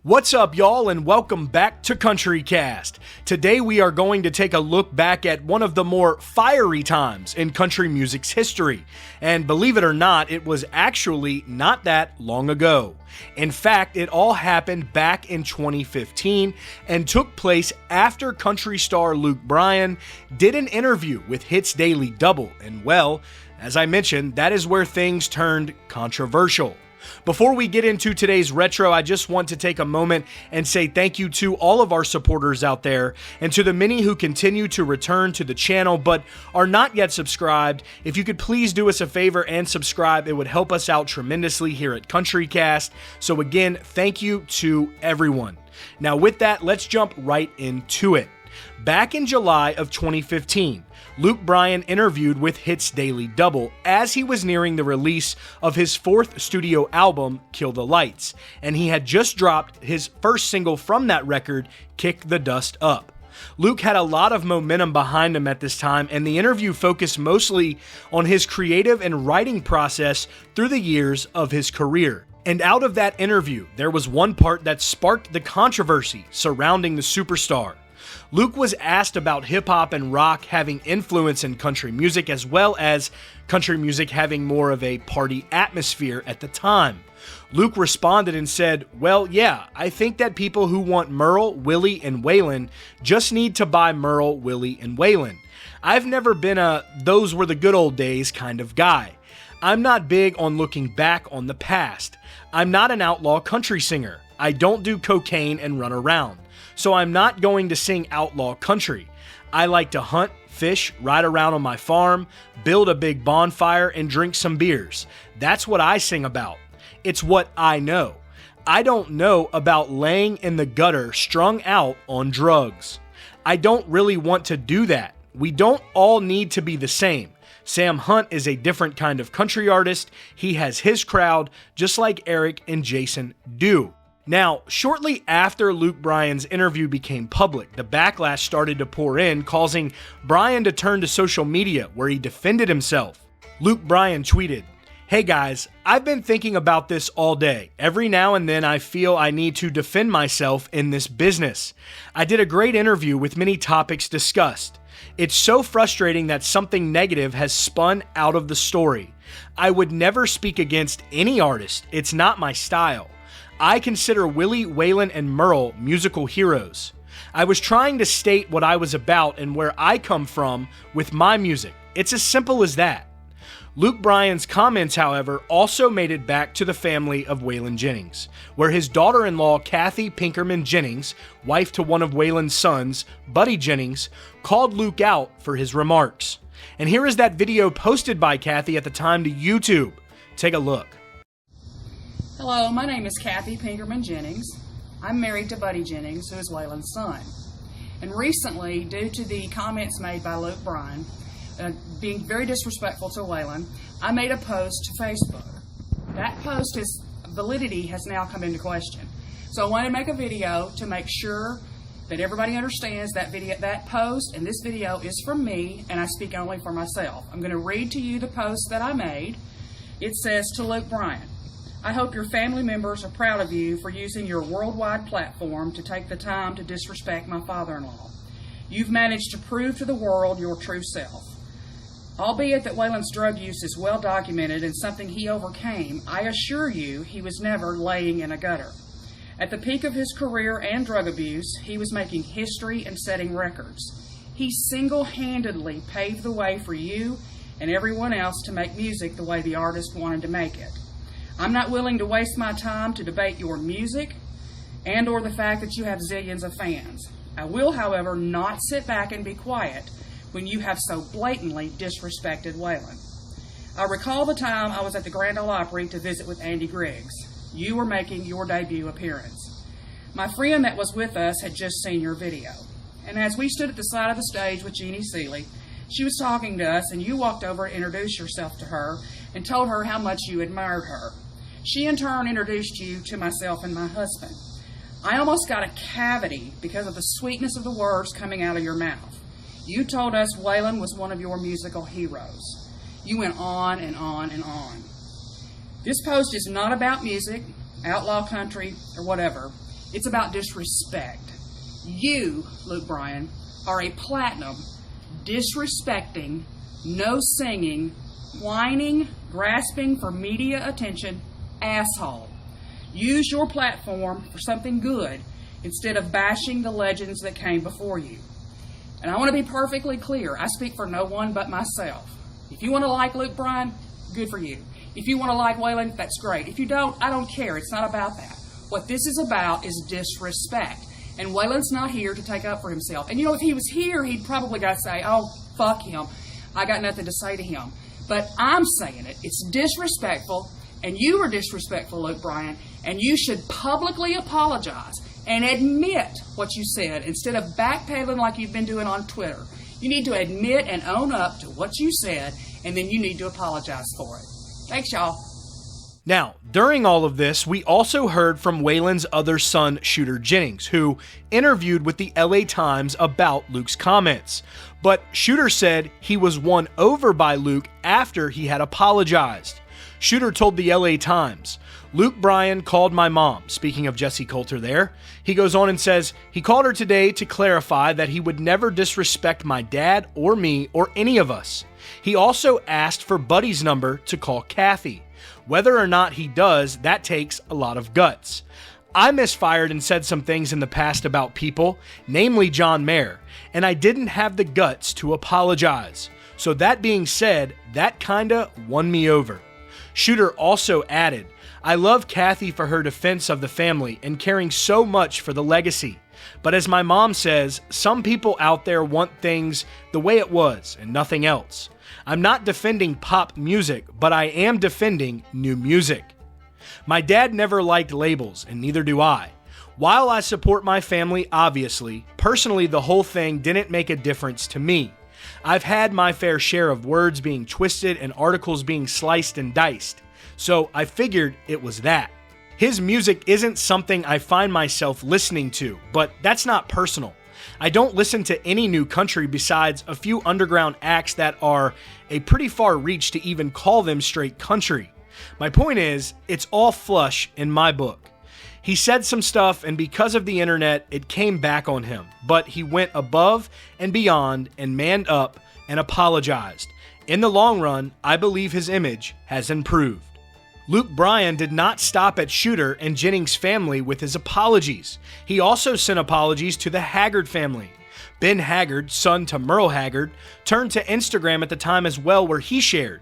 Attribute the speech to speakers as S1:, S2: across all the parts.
S1: What's up, y'all, and welcome back to CountryCast. Today we are going to take a look back at one of the more fiery times in country music's history. And believe it or not, it was actually not that long ago. In fact, it all happened back in 2015 and took place after country star Luke Bryan did an interview with Hits Daily Double. And well, as I mentioned, that is where things turned controversial. Before we get into today's retro, I just want to take a moment and say thank you to all of our supporters out there and to the many who continue to return to the channel but are not yet subscribed. If you could please do us a favor and subscribe, it would help us out tremendously here at CountryCast. So again, thank you to everyone. Now with that, let's jump right into it. Back in July of 2015, Luke Bryan interviewed with Hits Daily Double as he was nearing the release of his fourth studio album, Kill the Lights, and he had just dropped his first single from that record, Kick the Dust Up. Luke had a lot of momentum behind him at this time, and the interview focused mostly on his creative and writing process through the years of his career. And out of that interview, there was one part that sparked the controversy surrounding the superstar. Luke was asked about hip-hop and rock having influence in country music, as well as country music having more of a party atmosphere at the time. Luke responded and said, "Well, yeah, I think that people who want Merle, Willie, and Waylon just need to buy Merle, Willie, and Waylon. I've never been a those were the good old days kind of guy. I'm not big on looking back on the past. I'm not an outlaw country singer. I don't do cocaine and run around. So I'm not going to sing outlaw country. I like to hunt, fish, ride around on my farm, build a big bonfire, and drink some beers. That's what I sing about. It's what I know. I don't know about laying in the gutter strung out on drugs. I don't really want to do that. We don't all need to be the same. Sam Hunt is a different kind of country artist. He has his crowd, just like Eric and Jason do." Now, shortly after Luke Bryan's interview became public, the backlash started to pour in, causing Bryan to turn to social media, where he defended himself. Luke Bryan tweeted, "Hey guys, I've been thinking about this all day. Every now and then I feel I need to defend myself in this business. I did a great interview with many topics discussed. It's so frustrating that something negative has spun out of the story. I would never speak against any artist. It's not my style. I consider Willie, Waylon, and Merle musical heroes. I was trying to state what I was about and where I come from with my music. It's as simple as that." Luke Bryan's comments, however, also made it back to the family of Waylon Jennings, where his daughter-in-law, Kathy Pinkerman Jennings, wife to one of Waylon's sons, Buddy Jennings, called Luke out for his remarks. And here is that video posted by Kathy at the time to YouTube. Take a look.
S2: Hello, my name is Kathy Pinkerman Jennings. I'm married to Buddy Jennings, who is Waylon's son. And recently, due to the comments made by Luke Bryan, being very disrespectful to Waylon, I made a post to Facebook. That post's validity has now come into question. So I want to make a video to make sure that everybody understands that post and this video is from me, and I speak only for myself. I'm going to read to you the post that I made. It says, "To Luke Bryan, I hope your family members are proud of you for using your worldwide platform to take the time to disrespect my father-in-law. You've managed to prove to the world your true self. Albeit that Waylon's drug use is well documented and something he overcame, I assure you he was never laying in a gutter. At the peak of his career and drug abuse, he was making history and setting records. He single-handedly paved the way for you and everyone else to make music the way the artist wanted to make it. I'm not willing to waste my time to debate your music and or the fact that you have zillions of fans. I will, however, not sit back and be quiet when you have so blatantly disrespected Waylon. I recall the time I was at the Grand Ole Opry to visit with Andy Griggs. You were making your debut appearance. My friend that was with us had just seen your video. And as we stood at the side of the stage with Jeannie Seeley, she was talking to us and you walked over and introduced yourself to her and told her how much you admired her. She in turn introduced you to myself and my husband. I almost got a cavity because of the sweetness of the words coming out of your mouth. You told us Waylon was one of your musical heroes. You went on and on and on. This post is not about music, outlaw country, or whatever. It's about disrespect. You, Luke Bryan, are a platinum, disrespecting, no singing, whining, grasping for media attention asshole. Use your platform for something good instead of bashing the legends that came before you. And I want to be perfectly clear. I speak for no one but myself. If you want to like Luke Bryan, good for you. If you want to like Waylon, that's great. If you don't, I don't care. It's not about that. What this is about is disrespect. And Waylon's not here to take up for himself. And you know, if he was here, he'd probably got to say, oh, fuck him. I got nothing to say to him. But I'm saying it. It's disrespectful. And you were disrespectful, Luke Bryan. And you should publicly apologize and admit what you said instead of backpedaling like you've been doing on Twitter. You need to admit and own up to what you said, and then you need to apologize for it. Thanks, y'all.
S1: Now, during all of this, we also heard from Waylon's other son, Shooter Jennings, who interviewed with the LA Times about Luke's comments. But Shooter said he was won over by Luke after he had apologized. Shooter told the LA Times, Luke Bryan called my mom, speaking of Jesse Coulter there. He goes on and says, he called her today to clarify that he would never disrespect my dad or me or any of us. He also asked for Buddy's number to call Kathy. Whether or not he does, that takes a lot of guts. I misfired and said some things in the past about people, namely John Mayer, and I didn't have the guts to apologize. So that being said, that kinda won me over. Shooter also added, I love Kathy for her defense of the family and caring so much for the legacy. But as my mom says, some people out there want things the way it was and nothing else. I'm not defending pop music, but I am defending new music. My dad never liked labels, and neither do I. While I support my family, obviously, personally the whole thing didn't make a difference to me. I've had my fair share of words being twisted and articles being sliced and diced, so I figured it was that. His music isn't something I find myself listening to, but that's not personal. I don't listen to any new country besides a few underground acts that are a pretty far reach to even call them straight country. My point is, it's all flush in my book. He said some stuff, and because of the internet, it came back on him, but he went above and beyond and manned up and apologized. In the long run, I believe his image has improved. Luke Bryan did not stop at Shooter and Jennings' family with his apologies. He also sent apologies to the Haggard family. Ben Haggard, son to Merle Haggard, turned to Instagram at the time as well, where he shared,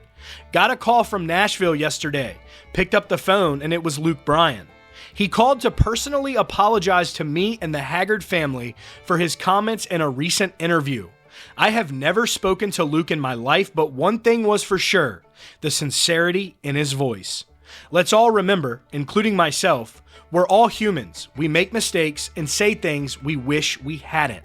S1: got a call from Nashville yesterday, picked up the phone, and it was Luke Bryan. He called to personally apologize to me and the Haggard family for his comments in a recent interview. I have never spoken to Luke in my life, but one thing was for sure, the sincerity in his voice. Let's all remember, including myself, we're all humans. We make mistakes and say things we wish we hadn't.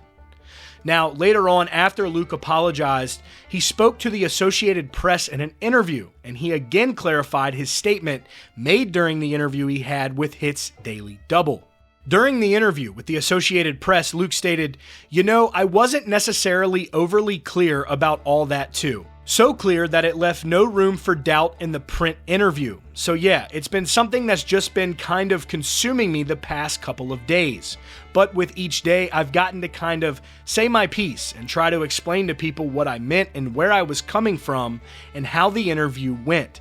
S1: Now, later on, after Luke apologized, he spoke to the Associated Press in an interview, and he again clarified his statement made during the interview he had with Hits Daily Double. During the interview with the Associated Press, Luke stated, I wasn't necessarily overly clear about all that too. So clear that it left no room for doubt in the print interview. So yeah, it's been something that's just been kind of consuming me the past couple of days. But with each day, I've gotten to kind of say my piece and try to explain to people what I meant and where I was coming from and how the interview went.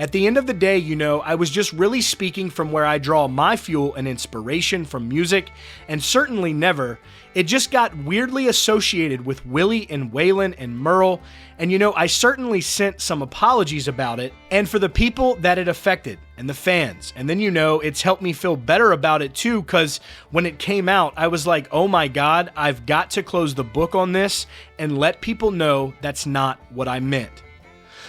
S1: At the end of the day, I was just really speaking from where I draw my fuel and inspiration from music, and certainly never. It just got weirdly associated with Willie and Waylon and Merle, and I certainly sent some apologies about it, and for the people that it affected, and the fans. And then it's helped me feel better about it too, because when it came out, I was like, oh my God, I've got to close the book on this and let people know that's not what I meant.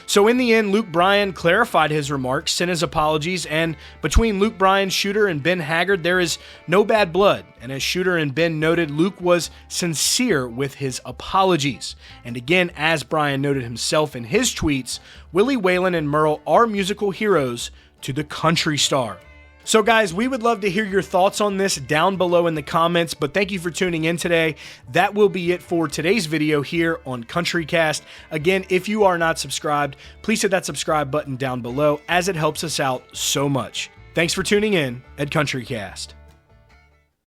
S1: So in the end, Luke Bryan clarified his remarks, sent his apologies, and between Luke Bryan, Shooter, and Ben Haggard, there is no bad blood. And as Shooter and Ben noted, Luke was sincere with his apologies. And again, as Bryan noted himself in his tweets, Willie, Waylon, and Merle are musical heroes to the country star. So guys, we would love to hear your thoughts on this down below in the comments, but thank you for tuning in today. That will be it for today's video here on CountryCast. Again, if you are not subscribed, please hit that subscribe button down below as it helps us out so much. Thanks for tuning in at CountryCast.